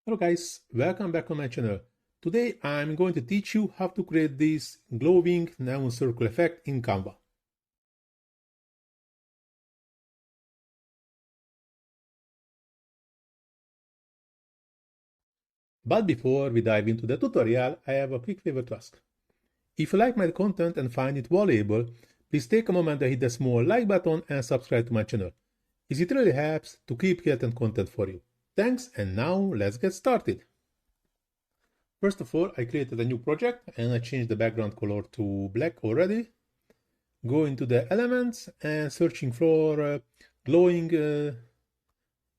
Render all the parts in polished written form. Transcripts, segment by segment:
Hello guys, welcome back on my channel. Today I'm going to teach you how to create this glowing neon circle effect in Canva. But before we dive into the tutorial, I have a quick favor to ask. If you like my content and find it valuable, please take a moment and hit the small like button and subscribe to my channel, as it really helps to keep creating content for you. Thanks, and now let's get started. First of all, I created a new project and I changed the background color to black already. Go into the elements and searching for glowing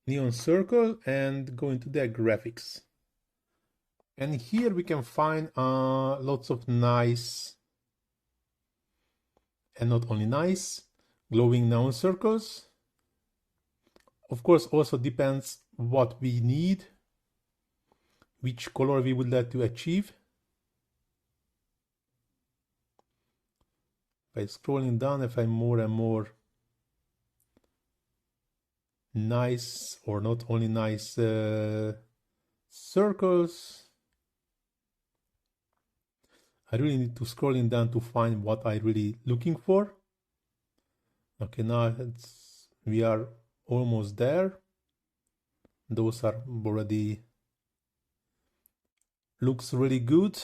neon circle and go into the graphics. And here we can find lots of nice and not only nice glowing neon circles. Of course, also depends what we need, which color we would like to achieve. By scrolling down, I find more and more nice or not only nice circles. I really need to scrolling down to find what I really looking for. Okay, now we are almost there. Those are already looks really good.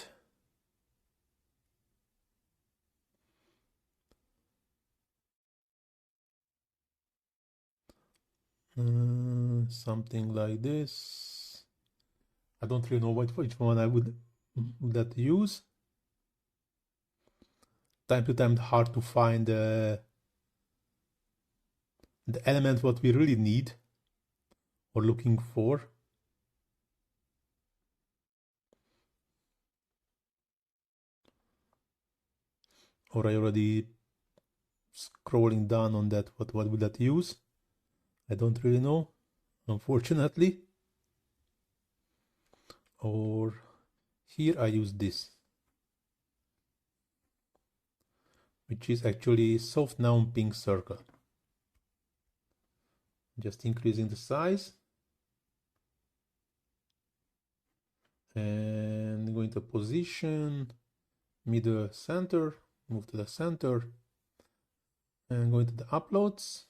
Something like this. I don't really know which one I would that use. Time to time, hard to find the element what we really need or looking for. Or I already scrolling down on that. What would that use? I don't really know, unfortunately. Or here I use this, which is actually soft neon pink circle. Just increasing the size and going to position, middle, center, move to the center, and going to the uploads.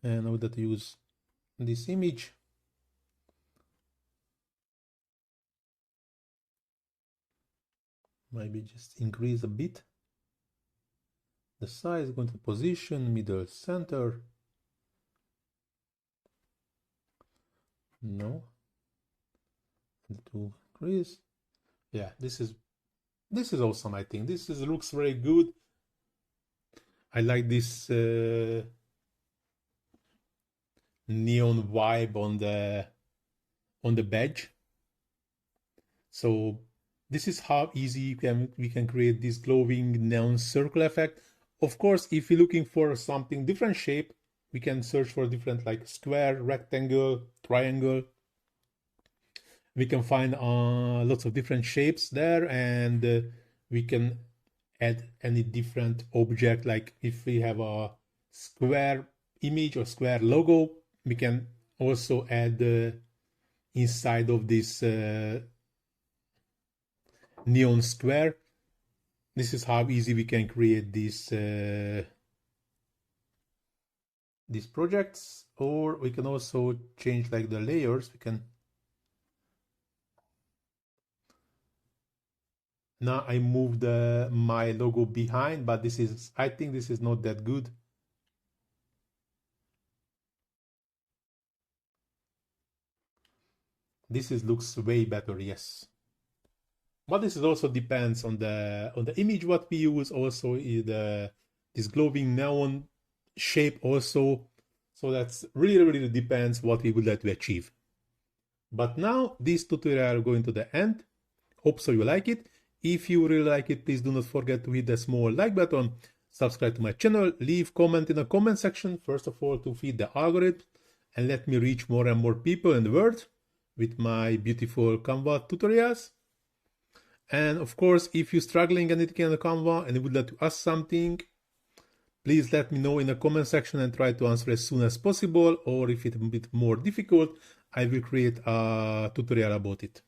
And I would use this image. Maybe just increase a bit the size, going to position, middle, center. No, and to increase. Yeah, this is awesome. I think this looks very good. I like this neon vibe on the badge. So this is how easy we can create this glowing neon circle effect. Of course, if you're looking for something different shape, we can search for different like square, rectangle, triangle. We can find lots of different shapes there, and we can add any different object. Like if we have a square image or square logo, we can also add inside of this neon square. This is how easy we can create these projects. Or we can also change like the layers. We can now I moved my logo behind, but I think this is not that good. This looks way better, yes. But this also depends on the image what we use. Also, this glowing neon shape also. So that's really depends what we would like to achieve. But now this tutorial going to the end. Hope so you like it. If you really like it, please do not forget to hit the small like button, subscribe to my channel, leave comment in the comment section, first of all to feed the algorithm and let me reach more and more people in the world with my beautiful Canva tutorials. And of course, if you're struggling anything in the Canva and you would like to ask something, please let me know in the comment section and try to answer as soon as possible. Or if it's a bit more difficult, I will create a tutorial about it.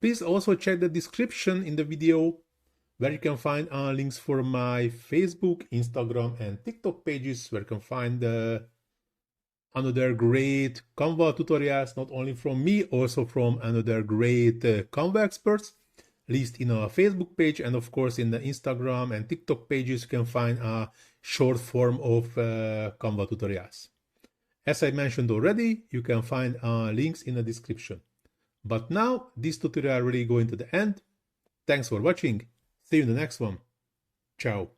Please also check the description in the video where you can find links for my Facebook, Instagram, and TikTok pages where you can find another great Canva tutorials, not only from me, also from another great Canva experts. List in our Facebook page, and of course in the Instagram and TikTok pages you can find a short form of Canva tutorials. As I mentioned already, you can find links in the description. But now this tutorial really going to the end. Thanks for watching. See you in the next one. Ciao.